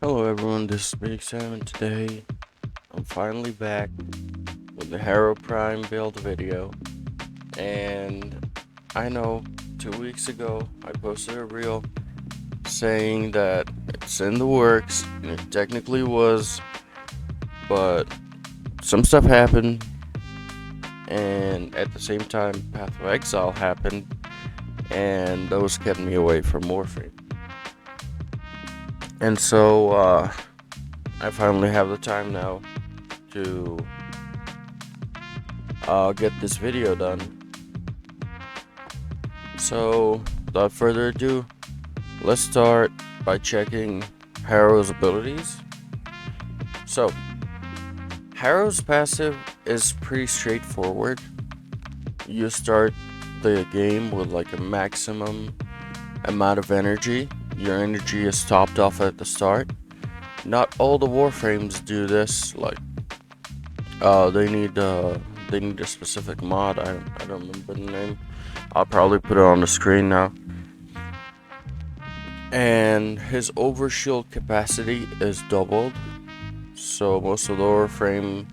Hello everyone, this is Big Sam, and today I'm finally back with the Harrow Prime build video. And I know 2 weeks ago I posted a reel saying that it's in the works, and it technically was, but some stuff happened, and at the same time Path of Exile happened, and those kept me away from Warframe. And so I finally have the time now to get this video done. So without further ado, let's start by checking Harrow's abilities. So Harrow's passive is pretty straightforward. You start the game with like a maximum amount of energy. Your energy is topped off at the start. Not all the Warframes do this. Like, they need a specific mod. I don't remember the name. I'll probably put it on the screen now. And his overshield capacity is doubled. So most of the Warframe,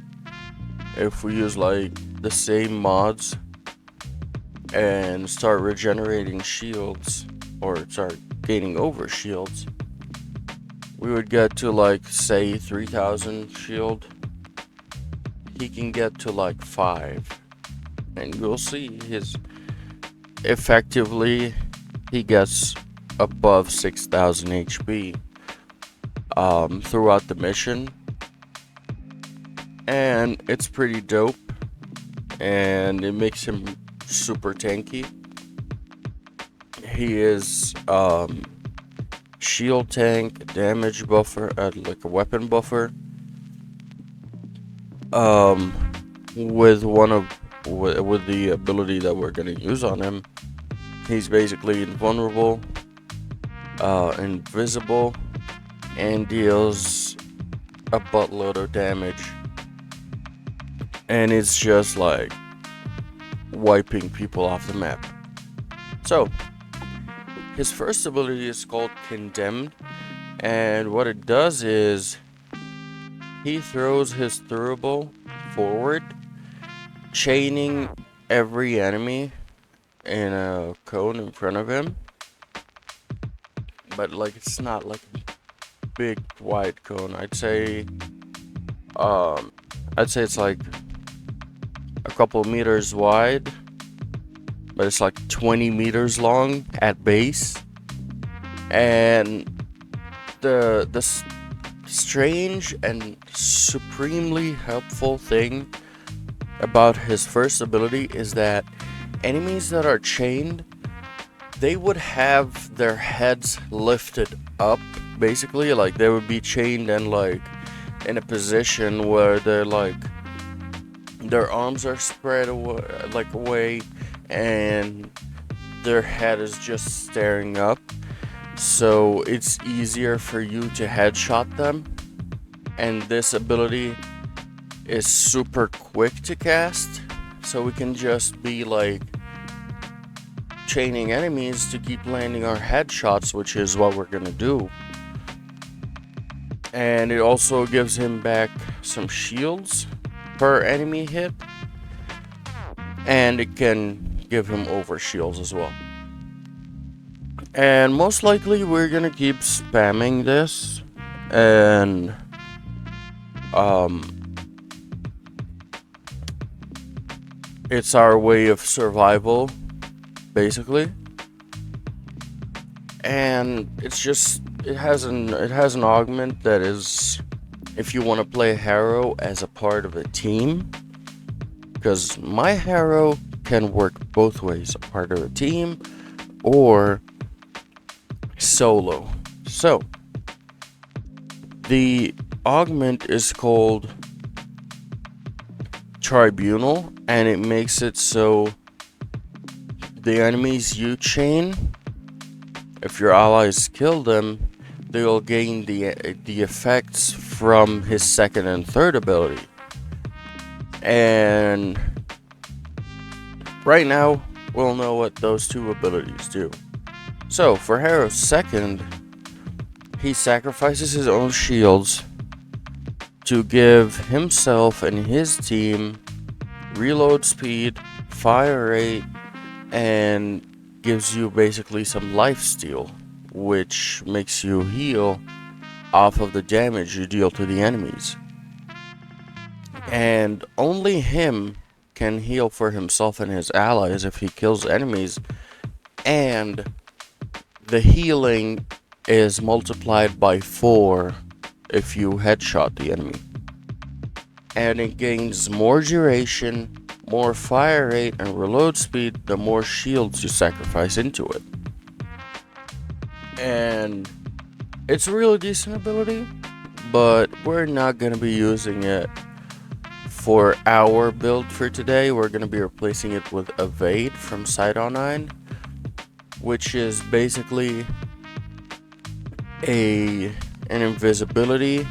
if we use like the same mods and start regenerating shields, or start gaining over shields, we would get to like say 3000 shield. He can get to like 5, and you'll see his effectively he gets above 6000 HP throughout the mission, and it's pretty dope, and it makes him super tanky. He is shield tank, damage buffer, like a weapon buffer. With the ability that we're gonna use on him, he's basically invulnerable, invisible, and deals a buttload of damage. And it's just like wiping people off the map. So his first ability is called Condemned, and what it does is he throws his throwable forward, chaining every enemy in a cone in front of him. But like, it's not like a big wide cone. I'd say it's like a couple meters wide, but it's like 20 meters long at base. And the strange and supremely helpful thing about his first ability is that enemies that are chained, they would have their heads lifted up, basically. Like, they would be chained and like in a position where they're like, their arms are spread away, and their head is just staring up. So it's easier for you to headshot them, and this ability is super quick to cast, so we can just be like chaining enemies to keep landing our headshots, which is what we're gonna do. And it also gives him back some shields per enemy hit, and it can give him over shields as well. And most likely we're gonna keep spamming this, and it's our way of survival, basically. And it has an augment that is, if you want to play Harrow as a part of a team, because my Harrow can work both ways, a part of a team or solo. So the augment is called Tribunal, and it makes it so the enemies you chain, if your allies kill them, they will gain the effects from his second and third ability. And right now we'll know what those two abilities do. So for Harrow's second, he sacrifices his own shields to give himself and his team reload speed, fire rate, and gives you basically some lifesteal, which makes you heal off of the damage you deal to the enemies. And only him can heal for himself and his allies if he kills enemies, and the healing is multiplied by 4 if you headshot the enemy. And it gains more duration, more fire rate, and reload speed the more shields you sacrifice into it. And it's a really decent ability, but we're not going to be using it for our build for today. We're going to be replacing it with Evade from Sidon 9, which is basically an invisibility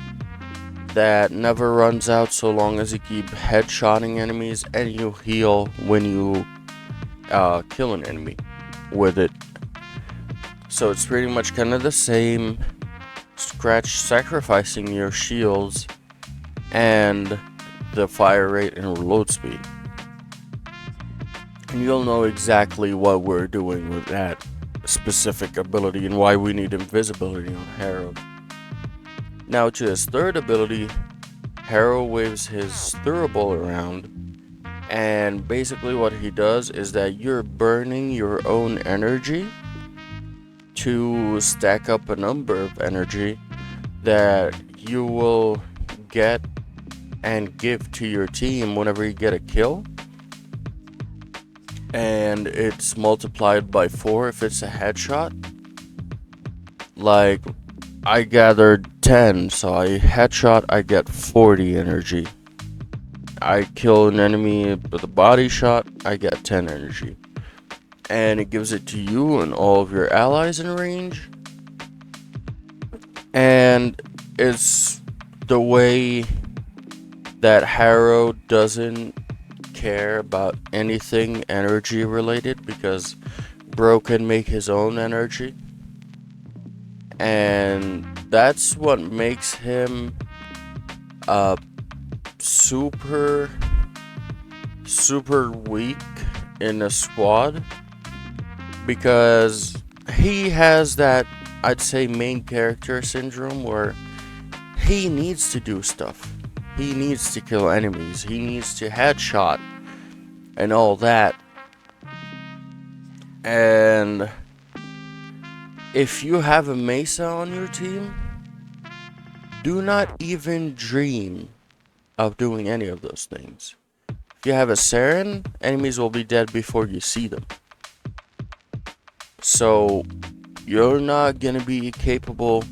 that never runs out so long as you keep headshotting enemies and you heal when you kill an enemy with it. So it's pretty much kind of the same, sacrificing your shields and the fire rate and reload speed. And you'll know exactly what we're doing with that specific ability and why we need invisibility on Harrow. Now to his third ability, Harrow waves his thurible around, and basically what he does is that you're burning your own energy to stack up a number of energy that you will get and give to your team whenever you get a kill. And it's multiplied by 4 if it's a headshot. Like, I gathered 10, so I headshot, I get 40 energy. I kill an enemy with a body shot, I get 10 energy. And it gives it to you and all of your allies in range. And it's the way that Harrow doesn't care about anything energy related, because Bro can make his own energy. And that's what makes him super weak in a squad, because he has that, I'd say, main character syndrome where he needs to do stuff. He needs to kill enemies. He needs to headshot and all that. And if you have a Mesa on your team, do not even dream of doing any of those things. If you have a Saren, enemies will be dead before you see them. So you're not gonna be capable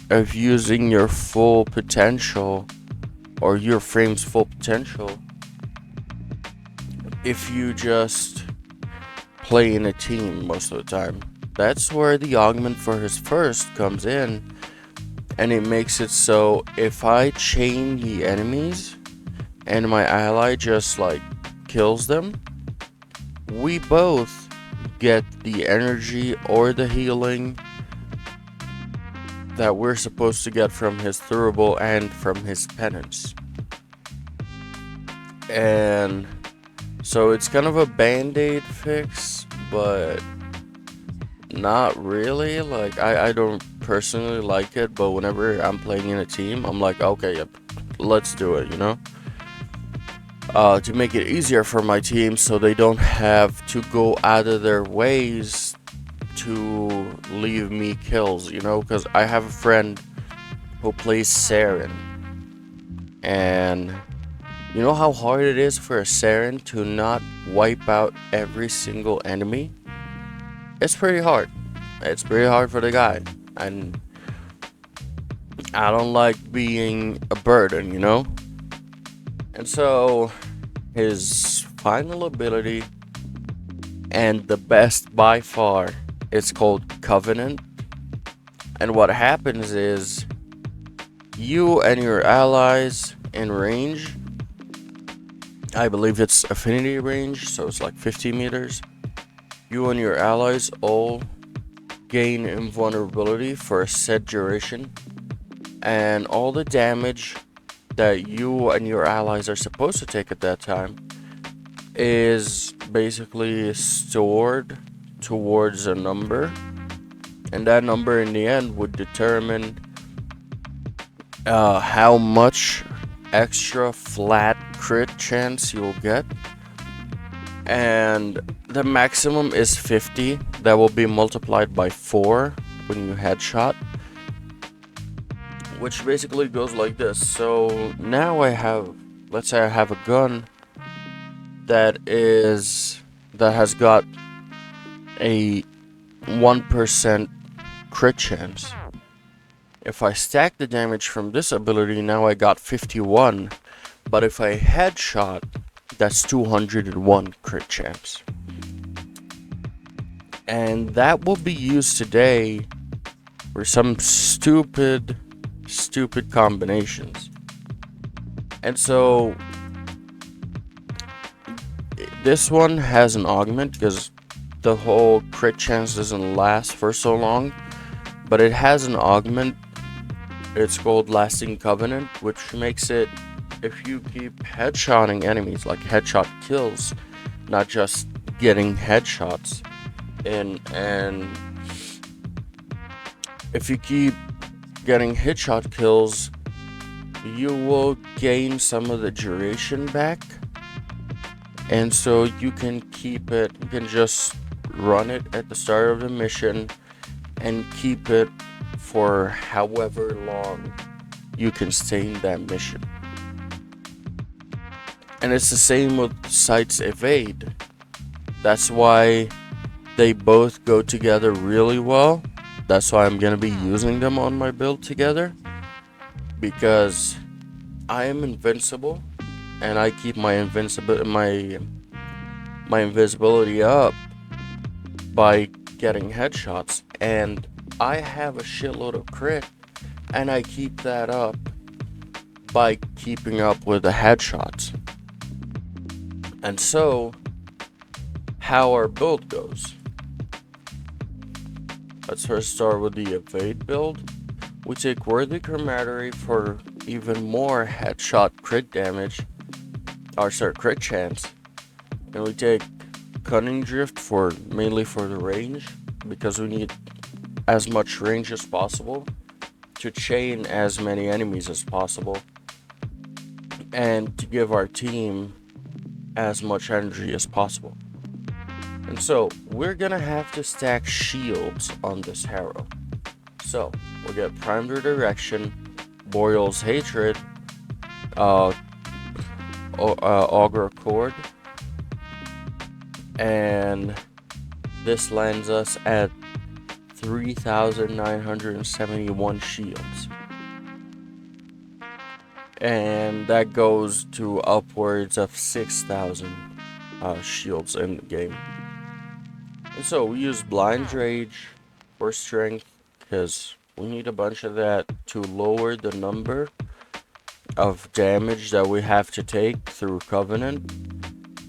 of using your full potential or your frame's full potential if you just play in a team most of the time. That's where the augment for his first comes in, and it makes it so if I chain the enemies and my ally just like kills them, we both get the energy or the healing that we're supposed to get from his thurible and from his penance. And so it's kind of a band-aid fix, but not really. Like, I don't personally like it, but whenever I'm playing in a team, I'm like, okay, yep, let's do it, you know? To make it easier for my team so they don't have to go out of their ways to leave me kills, you know? Because I have a friend who plays Saren, and you know how hard it is for a Saren to not wipe out every single enemy? It's pretty hard. It's pretty hard for the guy, and I don't like being a burden, you know? And so his final ability, and the best by far, it's called Covenant. And what happens is you and your allies in range, I believe it's affinity range, so it's like 50 meters. You and your allies all gain invulnerability for a set duration, and all the damage that you and your allies are supposed to take at that time is basically stored towards a number, and that number in the end would determine how much extra flat crit chance you'll get. And the maximum is 50. That will be multiplied by 4 when you headshot, which basically goes like this. So now let's say I have a gun that has got a 1% crit chance. If I stack the damage from this ability, now I got 51, but if I headshot, that's 201 crit chance. And that will be used today for some stupid combinations. And so this one has an augment because the whole crit chance doesn't last for so long, but it has an augment. It's called Lasting Covenant, which makes it, if you keep headshotting enemies, like headshot kills, not just getting headshots, and if you keep getting headshot kills, you will gain some of the duration back, and so you can keep it, you can just run it at the start of the mission and keep it for however long you can stay in that mission. And it's the same with Sight's Evade. That's why they both go together really well. That's why I'm gonna be using them on my build together, because I am invincible and I keep my invisibility up by getting headshots, and I have a shitload of crit, and I keep that up by keeping up with the headshots. And so, how our build goes. Let's first start with the Evade build. We take Worthy Camaraderie for even more headshot crit damage, crit chance. And we take Cunning Drift mainly for the range, because we need as much range as possible to chain as many enemies as possible, and to give our team as much energy as possible. And so we're gonna have to stack shields on this Harrow. So we'll get Prime Redirection, Boreal's Hatred, Augur Accord, and this lands us at 3,971 shields, and that goes to upwards of 6,000 shields in the game. And so we use Blind Rage for strength, because we need a bunch of that to lower the number of damage that we have to take through Covenant,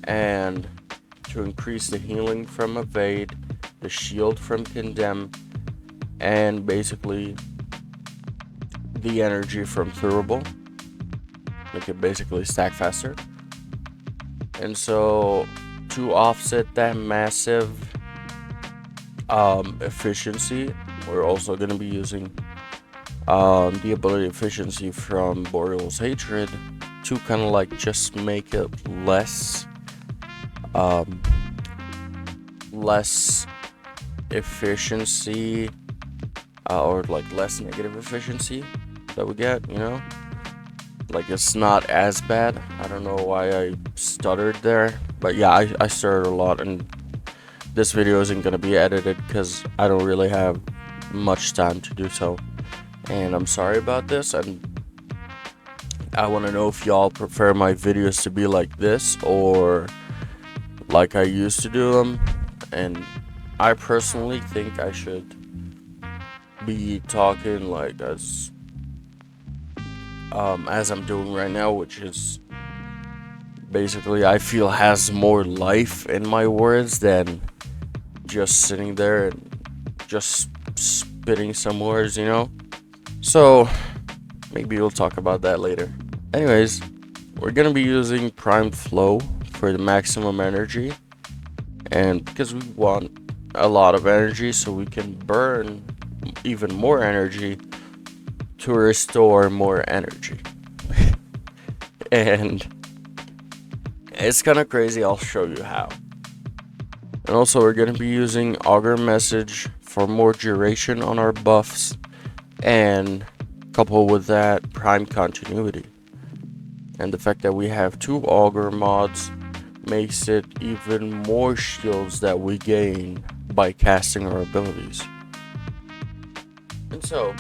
and to increase the healing from Evade, the shield from Condemn, and basically the energy from Thurible. Make it basically stack faster. And so to offset that massive efficiency, we're also going to be using the ability efficiency from Boreal's Hatred to kind of like just make it less efficiency, or like less negative efficiency that we get, you know, like it's not as bad. I don't know why I stuttered there, but yeah, I stuttered a lot, and this video isn't gonna be edited because I don't really have much time to do so, and I'm sorry about this. And I want to know if y'all prefer my videos to be like this or like I used to do them. And I personally think I should be talking like as I'm doing right now, which is basically I feel has more life in my words than just sitting there and just spitting some words, you know? So, maybe we'll talk about that later. Anyways, we're gonna be using prime flow for the maximum energy. And because we want a lot of energy so we can burn even more energy to restore more energy. And it's kind of crazy, I'll show you how. And also we're going to be using augur message for more duration on our buffs, and coupled with that prime continuity. And the fact that we have 2 augur mods makes it even more shields that we gain by casting our abilities. And so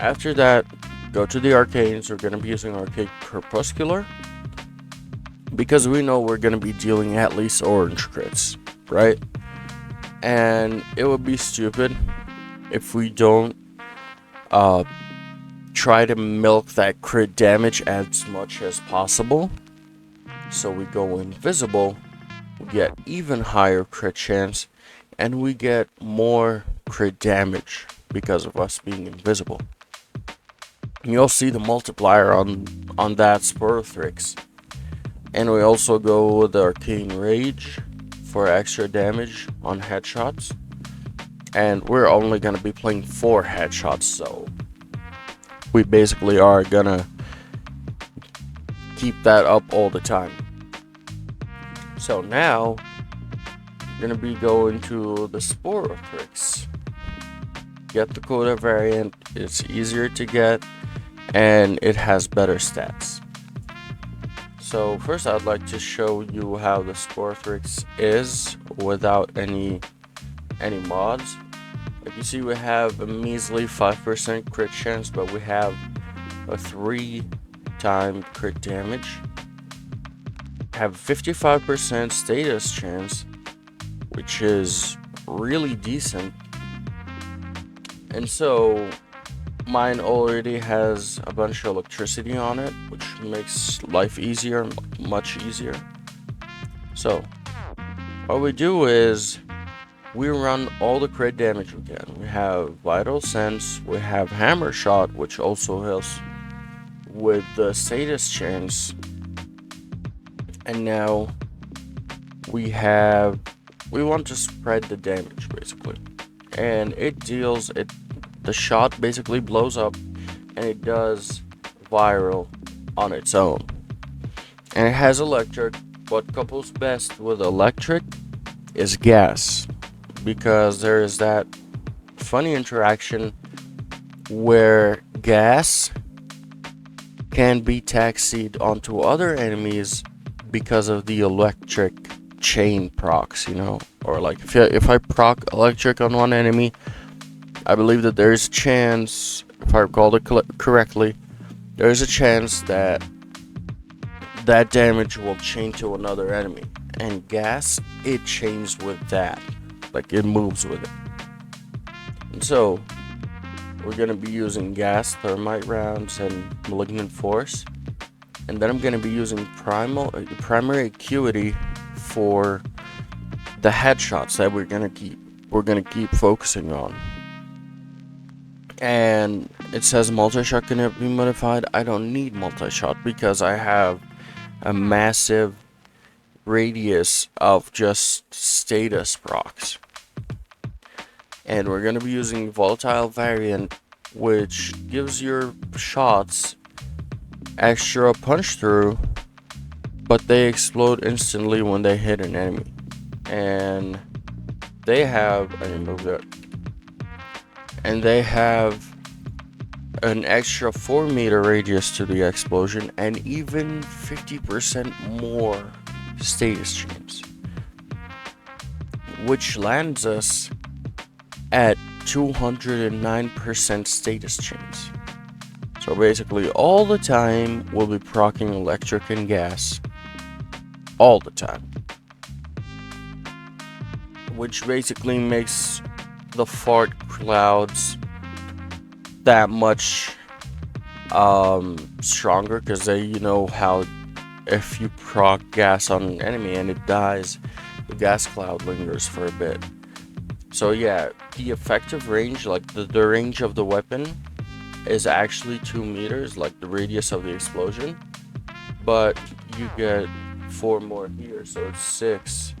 after that, go to the arcanes. We're going to be using Arcane Crepuscular, because we know we're going to be dealing at least orange crits, right? And it would be stupid if we don't try to milk that crit damage as much as possible. So we go invisible, we get even higher crit chance, and we get more crit damage because of us being invisible. And you'll see the multiplier on that sporothrix. And we also go with the Arcane Rage for extra damage on headshots. And we're only going to be playing 4 headshots, so we basically are going to keep that up all the time. So now, we're going to be going to the sporothrix. Get the coda variant, it's easier to get, and it has better stats. So first I'd like to show you how the sporothrix is without any mods. Like you see, we have a measly 5% crit chance, but we have a 3-time crit damage. Have 55% status chance, which is really decent. And so mine already has a bunch of electricity on it, which makes life easier, much easier. So what we do is we run all the crit damage we can. We have Vital Sense, we have Hammer Shot, which also helps with the status chance. And now we want to spread the damage basically. And it deals it. The shot basically blows up, and it does viral on its own. And it has electric. What couples best with electric is gas, because there is that funny interaction where gas can be taxied onto other enemies because of the electric chain procs, you know? Or like if I proc electric on one enemy, I believe that there is a chance, if I recall it correctly, there is a chance that that damage will chain to another enemy. And gas, it chains with that. Like, it moves with it. And so, we're going to be using gas, thermite rounds, and malignant force. And then I'm going to be using primary acuity for the headshots that we're going to keep focusing on. And it says multi-shot can be modified. I don't need multi-shot because I have a massive radius of just status procs. And we're going to be using volatile variant, which gives your shots extra punch through, but they explode instantly when they hit an enemy. And they have, I removed it. And they have an extra 4-meter radius to the explosion, and even 50% more status chains, which lands us at 209% status chains. So basically all the time we'll be proccing electric and gas all the time, which basically makes the fart clouds that much stronger, because they, you know how if you proc gas on an enemy and it dies, the gas cloud lingers for a bit. So yeah, the effective range, like the range of the weapon, is actually 2 meters, like the radius of the explosion. But you get 4 more here, so it's 6.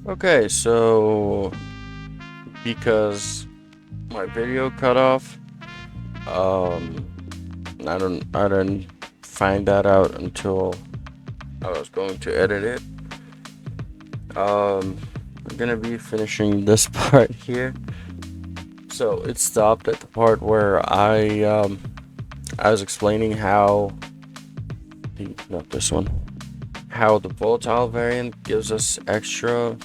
Okay, so because my video cut off, I didn't find that out until I was going to edit it. I'm gonna be finishing this part here. So it stopped at the part where I was explaining how not this one, how the volatile variant gives us extra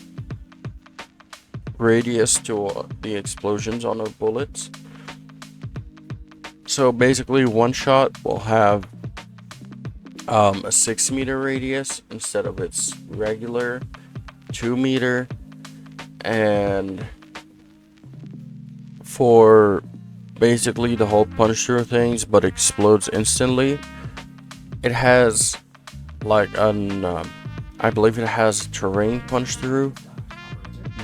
radius to the explosions on our bullets. So basically, one shot will have a 6 meter radius instead of its regular 2 meter, and for basically the whole punch through things, but explodes instantly. It has like an I believe it has terrain punch through,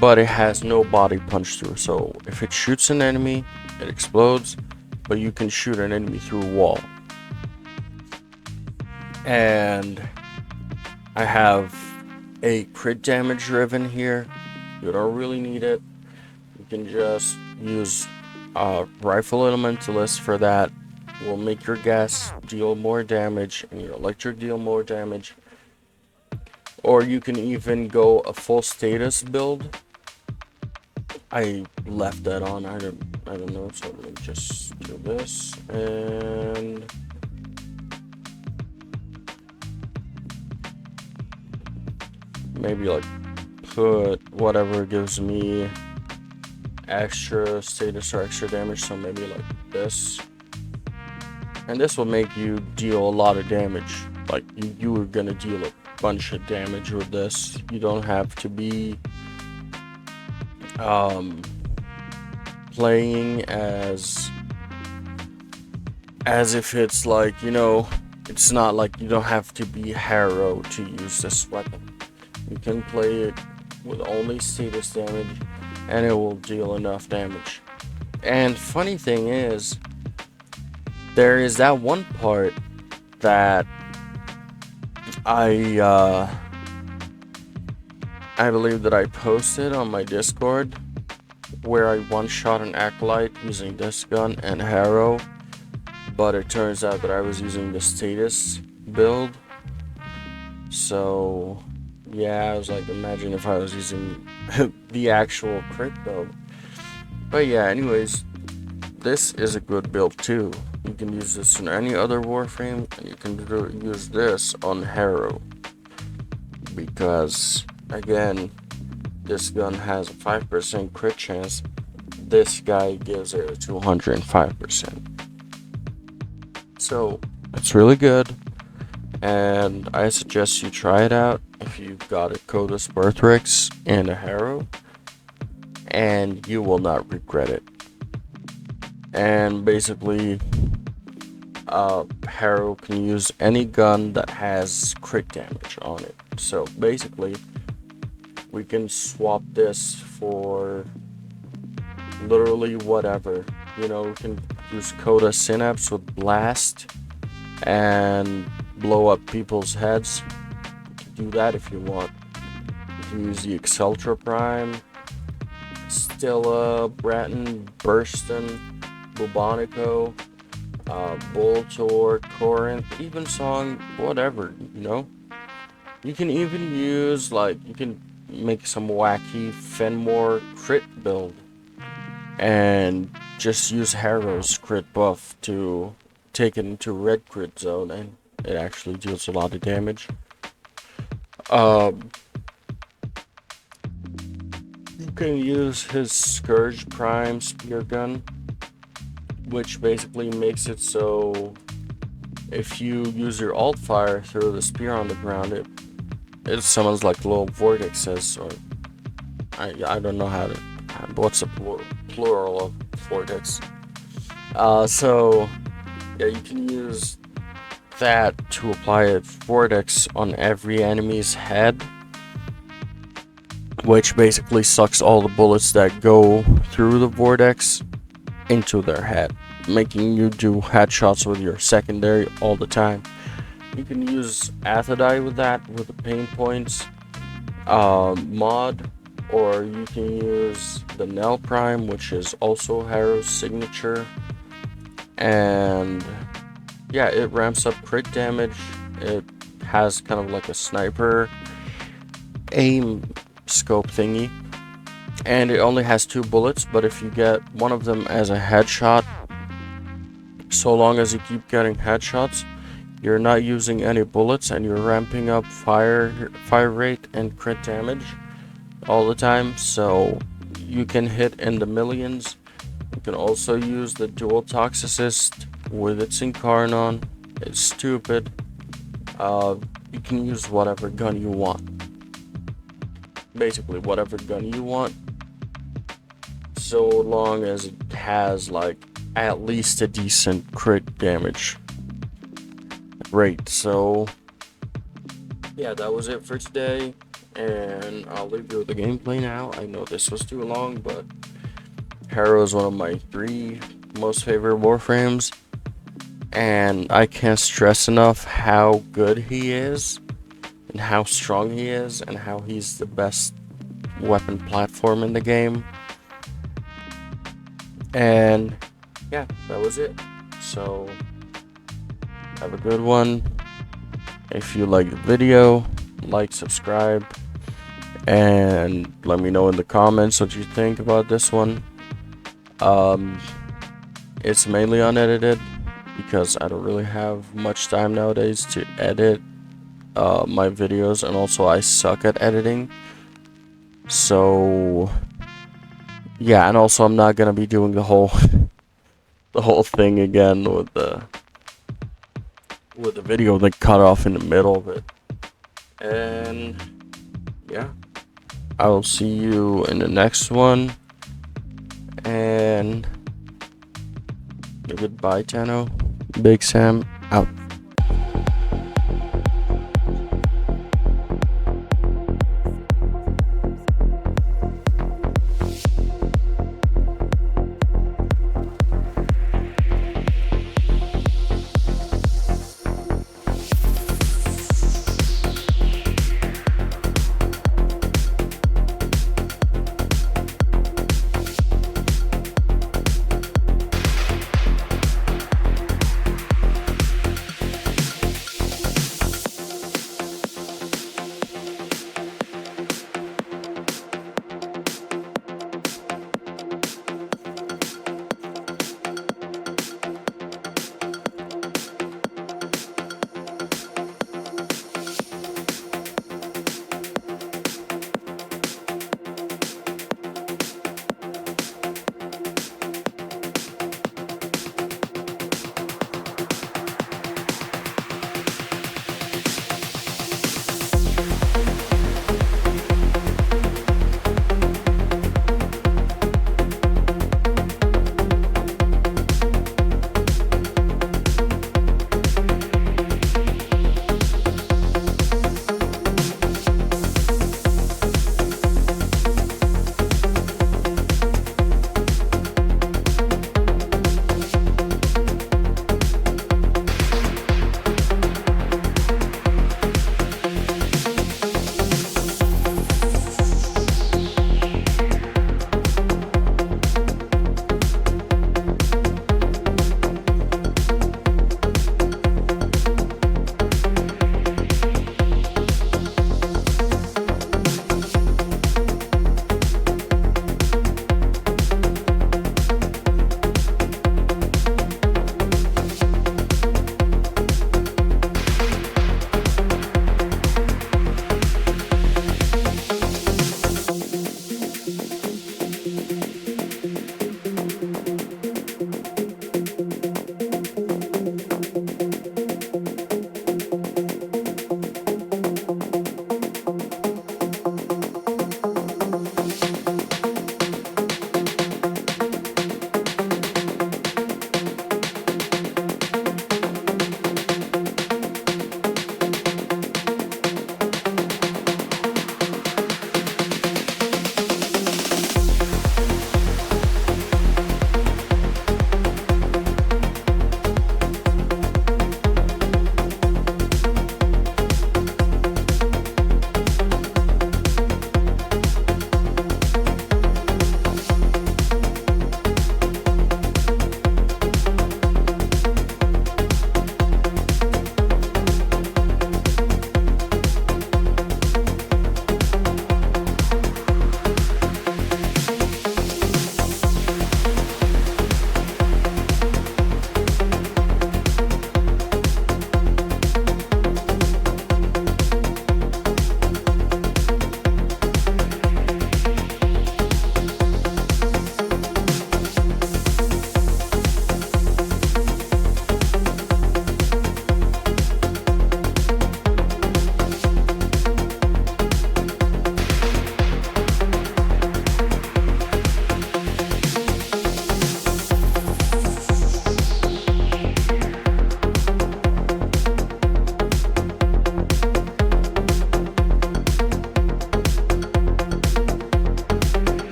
but it has no body punch through. So if it shoots an enemy, it explodes, but you can shoot an enemy through a wall. And I have a crit damage driven here. You don't really need it. You can just use rifle elementalist for that. Will make your gas deal more damage and your electric deal more damage. Or you can even go a full status build. I left that on. I don't know. So let me just do this and maybe like put whatever gives me extra status or extra damage. So maybe like this. And this will make you deal a lot of damage. Like you were gonna deal a bunch of damage with this. You don't have to be playing as if it's like, you know, it's not like you don't have to be Harrow to use this weapon. You can play it with only status damage and it will deal enough damage. And funny thing is, there is that one part that I believe that I posted on my Discord, where I one-shot an acolyte using this gun and Harrow, but it turns out that I was using the status build. So yeah, I was like, imagine if I was using the actual crit build. But yeah, anyways, this is a good build too. You can use this in any other Warframe, and you can use this on Harrow, because again, this gun has a 5% crit chance. This guy gives it a 205%. So it's really good, and I suggest you try it out if you've got a coda sporothrix and a Harrow, and you will not regret it. And basically, Harrow can use any gun that has crit damage on it. So basically, we can swap this for literally whatever. You know, we can use Coda Synapse with Blast and blow up people's heads. Do that if you want. You can use the Exceltra Prime, Stilla, Bratton, Burston, Bubonico, Boltor, Corinth, Evensong, whatever, you know. You can even use, like, you can make some wacky Fenmore crit build and just use Harrow's crit buff to take it into red crit zone, and it actually deals a lot of damage. You can use his Scourge Prime spear gun, which basically makes it so if you use your alt fire through the spear on the ground, it summons like little vortexes, or I don't know how to, what's the plural of vortex. So yeah, you can use that to apply a vortex on every enemy's head. which basically sucks all the bullets that go through the vortex into their head, making you do headshots with your secondary all the time. You can use Athadai with that, with the pain points mod, or you can use the Nell Prime, which is also Harrow's signature, and yeah, it ramps up crit damage. It has kind of like a sniper aim scope thingy, and it only has 2 bullets, but if you get one of them as a headshot, so long as you keep getting headshots, you're not using any bullets and you're ramping up fire rate and crit damage all the time, so you can hit in the millions. You can also use the dual toxicist with its Incarnon. It's stupid. You can use whatever gun you want. Basically whatever gun you want, so long as it has like at least a decent crit damage rate. So yeah, that was it for today, and I'll leave you with the gameplay now. I know this was too long, but Harrow is one of my 3 most favorite Warframes, and I can't stress enough how good he is and how strong he is and how he's the best weapon platform in the game. And yeah, that was it. So have a good one. If you like the video, like, subscribe, and let me know in the comments what you think about this one. It's mainly unedited because I don't really have much time nowadays to edit my videos, and also I suck at editing. So yeah, and also I'm not gonna be doing the whole thing again with the video that cut off in the middle of it. And yeah, I will see you in the next one, and goodbye, Tano. Big Sam out.